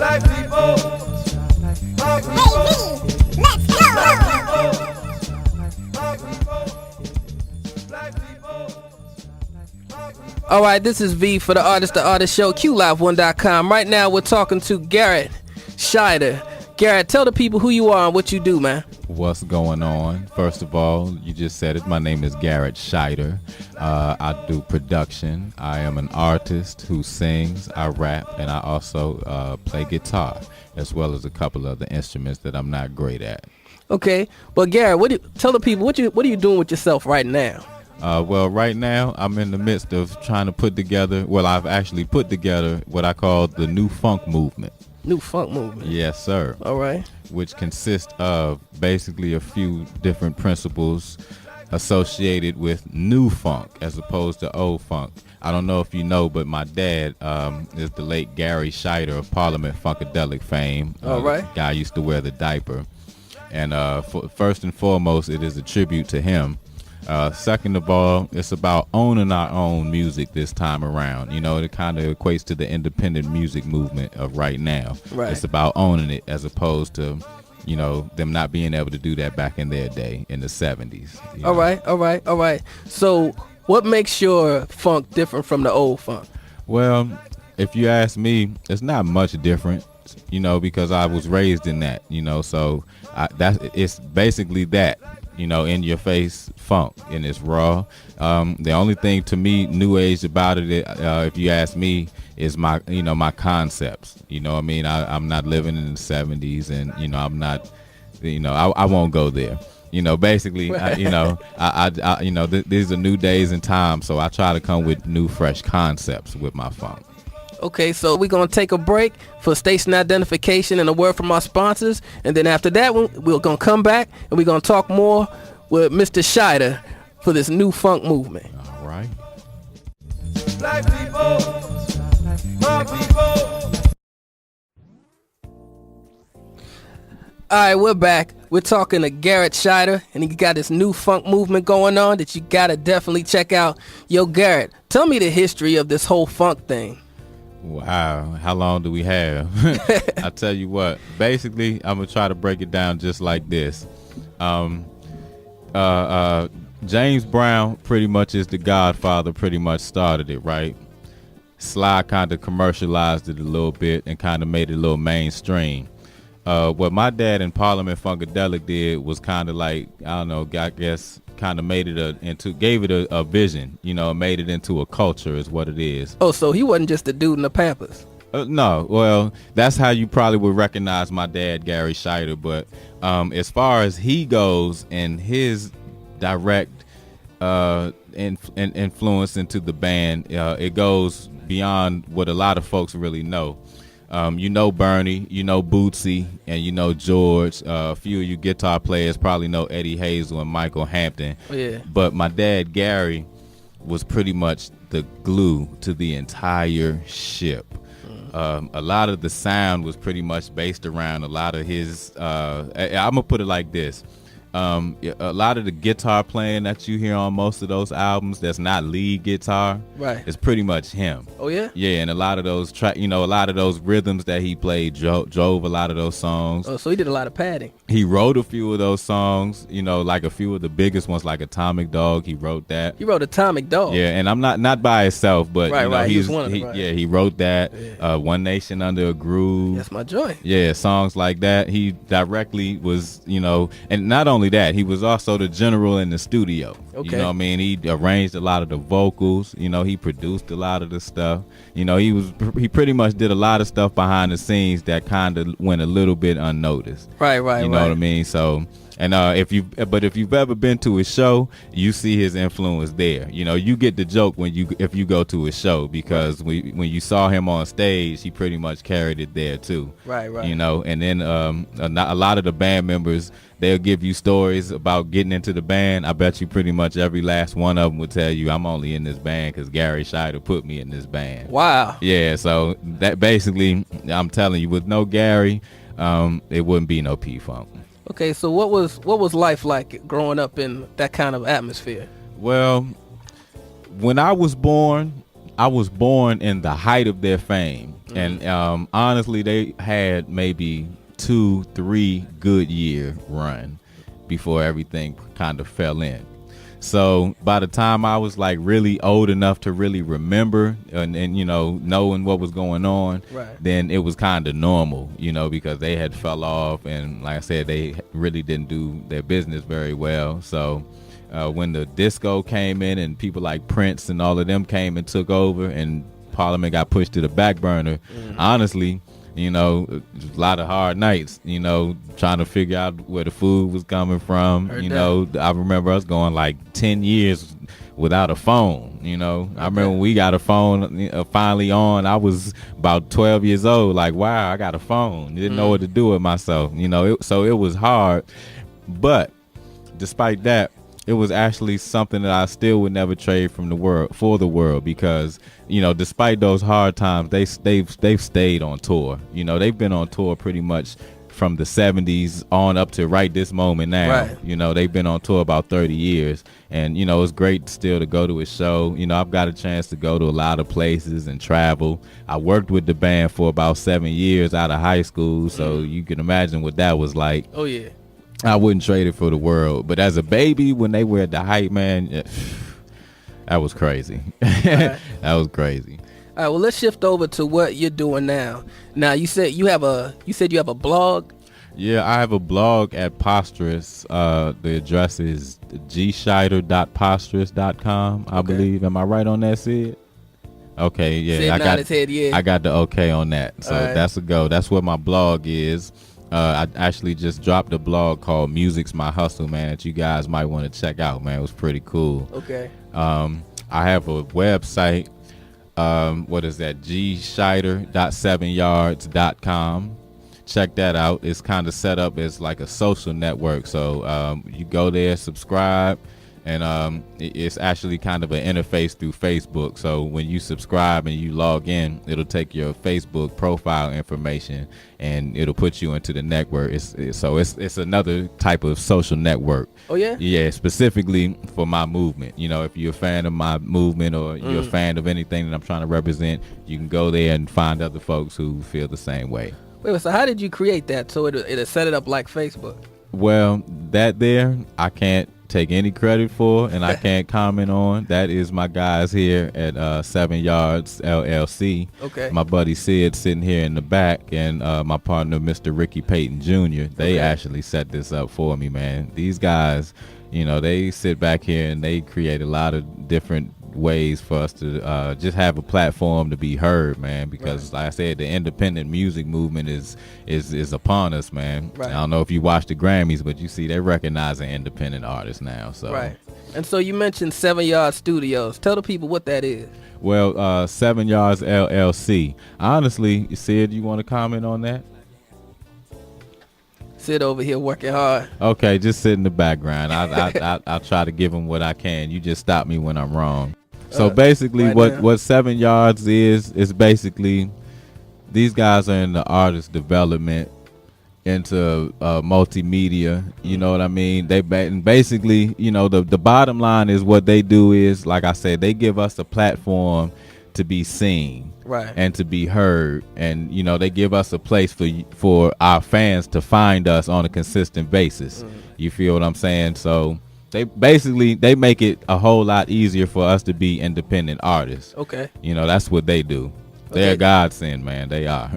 Black people, my people, let's go. Black people, black people. All right, this is V for the Artist Show, QLive1.com. Right now, we're talking to Garrett Shider. Garrett, tell the people who you are and what you do, man. What's going on? First of all, you just said it. My name is Garrett Shider. I do production. I am an artist who sings, I rap, and I also play guitar, as well as a couple other instruments that I'm not great at. Okay, well, Garrett, tell the people what are you doing with yourself right now? Well, right now, I'm in the midst of trying to put together, I've actually put together what I call the New Funk Movement. New Funk Movement? Yes, sir. All right. Which consists of basically a few different principles associated with new funk as opposed to old funk. I don't know if you know, but my dad is the late Gary Shider of Parliament Funkadelic fame. All right. Guy used to wear the diaper. And first and foremost, it is a tribute to him. Second of all, it's about owning our own music this time around. You know, it kind of equates to the independent music movement of right now. Right. It's about owning it as opposed to, you know, them not being able to do that back in their day in the 70s. All right. So what makes your funk different from the old funk? Well, if you ask me, it's not much different, you know, because I was raised in that, you know, so it's basically that. You know, in your face funk, and it's raw. The only thing to me new age about it, if you ask me, is my concepts. You know what I mean? I'm not living in the 70s, and you know, I'm not, you know, I won't go there. You know, basically, right. These are new days and times, so I try to come with new, fresh concepts with my funk. Okay, so we're going to take a break for station identification and a word from our sponsors. And then after that, we're going to come back and we're going to talk more with Mr. Shider for this new funk movement. All right. Black people, my people. All right, we're back. We're talking to Garrett Shider, and he got this new funk movement going on that you got to definitely check out. Yo, Garrett, tell me the history of this whole funk thing. Wow, how long do we have? I tell you what, basically, I'm gonna try to break it down just like this. James Brown pretty much is the godfather, pretty much started it, right? Sly kind of commercialized it a little bit and kind of made it a little mainstream. What my dad in Parliament Funkadelic did was kind of like, I don't know, I guess kind of made it gave it a vision, you know, made it into a culture is what it is. Oh, so he wasn't just a dude in the Pampers. No, well, that's how you probably would recognize my dad, Gary Shider. But as far as he goes and his direct influence into the band, it goes beyond what a lot of folks really know. You know Bernie, you know Bootsy, and you know George. A few of you guitar players probably know Eddie Hazel and Michael Hampton. Oh, yeah. But my dad, Gary, was pretty much the glue to the entire ship. A lot of the sound was pretty much based around a lot of his, I'm going to put it like this. A lot of the guitar playing that you hear on most of those albums that's not lead guitar, right, is pretty much him. Oh yeah? Yeah, and a lot of those a lot of those rhythms that he played drove a lot of those songs. Oh, so he did a lot of padding. He wrote a few of those songs, you know, like a few of the biggest ones, like Atomic Dog. He wrote that. He wrote Atomic Dog. Yeah, and I'm not by himself, but right, you know, right. He was one of them, right. Yeah, he wrote that. Yeah. One Nation Under a Groove. That's my joint. Yeah, songs like that. He directly was, you know, and not only that, he was also the general in the studio. Okay. You know what I mean? He arranged a lot of the vocals. You know, he produced a lot of the stuff. You know, he pretty much did a lot of stuff behind the scenes that kind of went a little bit unnoticed. Right. You know what I mean? So, and if you've ever been to his show, you see his influence there. You know, you get the joke if you go to his show, because when you saw him on stage, he pretty much carried it there too. Right. You know, and then a lot of the band members, they'll give you stories about getting into the band. I bet you pretty much every last one of them will tell you, I'm only in this band because Gary Shider put me in this band. Wow. Yeah, so that basically, I'm telling you, with no Gary, it wouldn't be no P-Funk. Okay, so what was life like growing up in that kind of atmosphere? Well, when I was born, I was born in the height of their fame, and honestly, they had maybe 2-3 good year run before everything kind of fell in. So by the time I was like really old enough to really remember and you know, knowing what was going on, then it was kind of normal, you know, because they had fell off, and like I said, they really didn't do their business very well. So when the disco came in and people like Prince and all of them came and took over, and Parliament got pushed to the back burner, honestly, you know, a lot of hard nights, you know, trying to figure out where the food was coming from. I remember us going like 10 years without a phone, you know. I remember when we got a phone finally on, I was about 12 years old, like, wow, I got a phone. Didn't know what to do with myself, you know. So it was hard. But despite that, it was actually something that I still would never trade from the world for the world, because, you know, despite those hard times, they've stayed on tour. You know, they've been on tour pretty much from the 70s on up to right this moment now. You know, they've been on tour about 30 years, and, you know, it's great still to go to a show. You know, I've got a chance to go to a lot of places and travel. I worked with the band for about 7 years out of high school, so you can imagine what that was like. Oh yeah. I wouldn't trade it for the world. But as a baby, when they were at the height, man, that was crazy. That was crazy. All right, well, let's shift over to what you're doing now. Now, you said you have a blog? Yeah, I have a blog at Posterous. The address is gshider.posterous.com, I believe. Am I right on that, Sid? Okay, yeah. I got the okay on that. So that's a go. That's what my blog is. I actually just dropped a blog called Music's My Hustle, man, that you guys might want to check out, man. It was pretty cool. Okay. I have a website. What is that? gshider.7yards.com. Check that out. It's kind of set up as like a social network. So you go there, subscribe, and it's actually kind of an interface through Facebook. So when you subscribe and you log in, it'll take your Facebook profile information and it'll put you into the network. It's another type of social network. Oh yeah? Yeah, specifically for my movement. You know, if you're a fan of my movement or you're a fan of anything that I'm trying to represent, you can go there and find other folks who feel the same way. Wait, so how did you create that so it'll set it up like Facebook? Well, that there, I can't take any credit for, and I can't comment on. That is my guys here at 7 Yards LLC. Okay. My buddy Sid sitting here in the back, and my partner Mr. Ricky Payton Jr. They actually set this up for me, man. These guys, you know, they sit back here and they create a lot of different ways for us to just have a platform to be heard, man, because like I said, the independent music movement is upon us, man. I don't know if you watch the Grammys, but you see they're recognizing independent artists now. So And so you mentioned 7 Yard Studios. Tell the people what that is. Well, 7 Yards LLC. Honestly, Sid, you want to comment on that? Sit over here working hard. Okay, just sit in the background. I'll try to give them what I can. You just stop me when I'm wrong. So basically what 7 Yards is basically these guys are in the artist development, into multimedia, you know what I mean? They basically, you know, the bottom line is what they do is, like I said, they give us a platform to be seen and to be heard, and you know, they give us a place for our fans to find us on a consistent basis. You feel what I'm saying? So they make it a whole lot easier for us to be independent artists. Okay. You know, that's what they do. They're godsend, man. They are.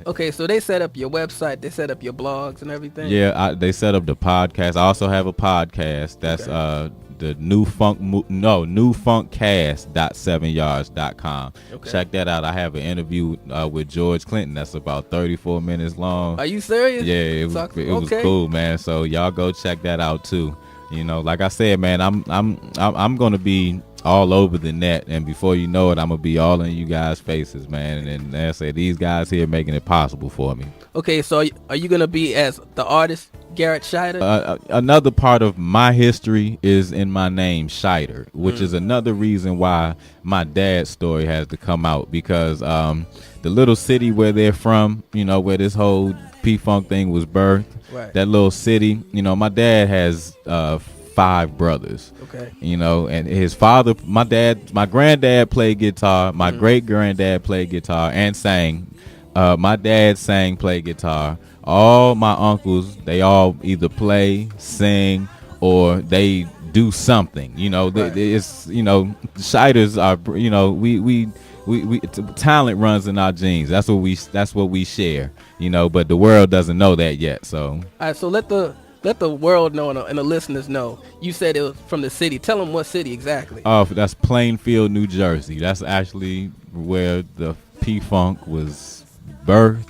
Okay, so they set up your website, they set up your blogs and everything. Yeah, they set up the podcast. I also have a podcast. That's the newfunkcast.7yards.com. Check that out. I have an interview with George Clinton that's about 34 minutes long. Are you serious? Yeah, it was cool, man. So y'all go check that out too. You know, like I said, man, I'm gonna be all over the net, and before you know it, I'm gonna be all in you guys' faces, man. And I say these guys here making it possible for me. Okay, so are you gonna be as the artist Garrett Shider? Another part of my history is in my name, Shider, which is another reason why my dad's story has to come out, because the little city where they're from, you know, where this whole P-Funk thing was birthed, that little city, you know, my dad has 5 brothers. Okay. You know, and his father, my granddad played guitar. My great granddad played guitar and sang. My dad sang, played guitar. All my uncles, they all either play, sing, or they do something. You know, Right. it's, you know, Shiders are, you know, we talent runs in our genes. That's what we share. You know, but the world doesn't know that yet. So. All right. So let the world know and the listeners know. You said it was from the city. Tell them what city exactly. Oh, that's Plainfield, New Jersey. That's actually where the P-Funk was birthed.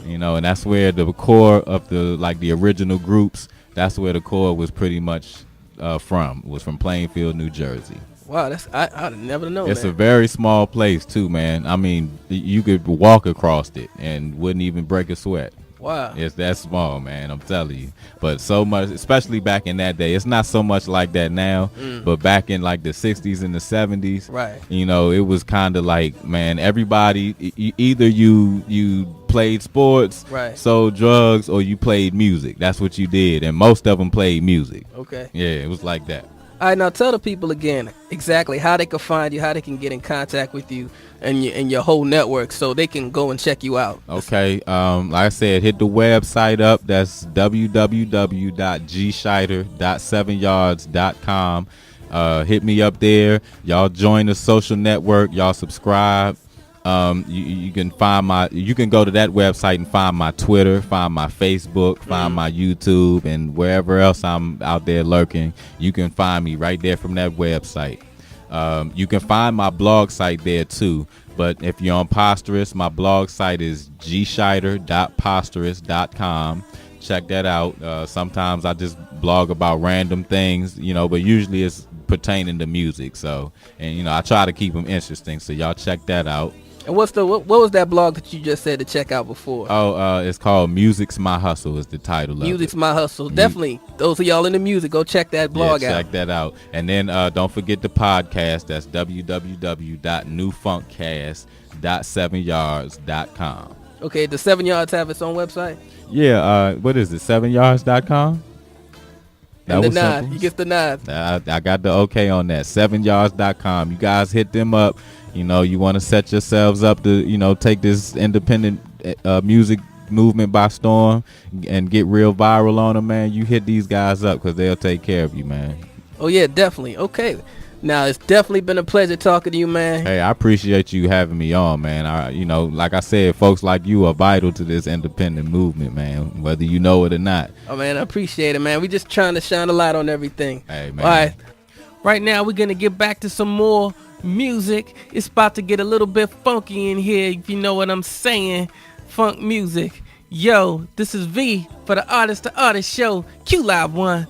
You know, and that's where the core of the original groups. That's where the core was pretty much from. Was from Plainfield, New Jersey. Wow, I'd never known It's that. a very small place too, man. I mean, you could walk across it and wouldn't even break a sweat. Wow. It's that small, man. I'm telling you. But so much, especially back in that day, it's not so much like that now. But back in like the 60s and the 70s, Right. you know, it was kind of like, man, everybody, either you played sports, Right. sold drugs, or you played music. That's what you did, and most of them played music. Okay. Yeah, it was like that. All right, now tell the people again exactly how they can find you, how they can get in contact with you and your whole network so they can go and check you out. Okay, like I said, hit the website up. That's www.gshider.7yards.com. Hit me up there. Y'all join the social network. Y'all subscribe. You can go to that website and find my Twitter, find my Facebook, find my YouTube, and wherever else I'm out there lurking, you can find me right there from that website. You can find my blog site there too. But if you're on Posterous, my blog site is gshider.posterous.com. Check that out. Sometimes I just blog about random things, you know, but usually it's pertaining to music. So, and you know, I try to keep them interesting. So y'all check that out. And what was that blog that you just said to check out before? It's called Music's My Hustle is the title of it. Music's My Hustle. Definitely, those of y'all in the music, go check that blog out. Check that out. And then don't forget the podcast. That's www.newfunkcast.7yards.com. Okay, does 7 Yards have its own website? Yeah, what is it, 7yards.com? And the nod. You get the nod. I got the okay on that, 7yards.com. You guys hit them up. You know, you want to set yourselves up to, you know, take this independent music movement by storm and get real viral on them, man. You hit these guys up because they'll take care of you, man. Oh, yeah, definitely. Okay. Now, it's definitely been a pleasure talking to you, man. Hey, I appreciate you having me on, man. You know, like I said, folks like you are vital to this independent movement, man, whether you know it or not. Oh, man, I appreciate it, man. We just trying to shine a light on everything. Hey, man. All right. Right now, we're going to get back to some more music. It's about to get a little bit funky in here, if you know what I'm saying. Funk music. Yo, this is V for the Artist to Artist Show, QLive1.com.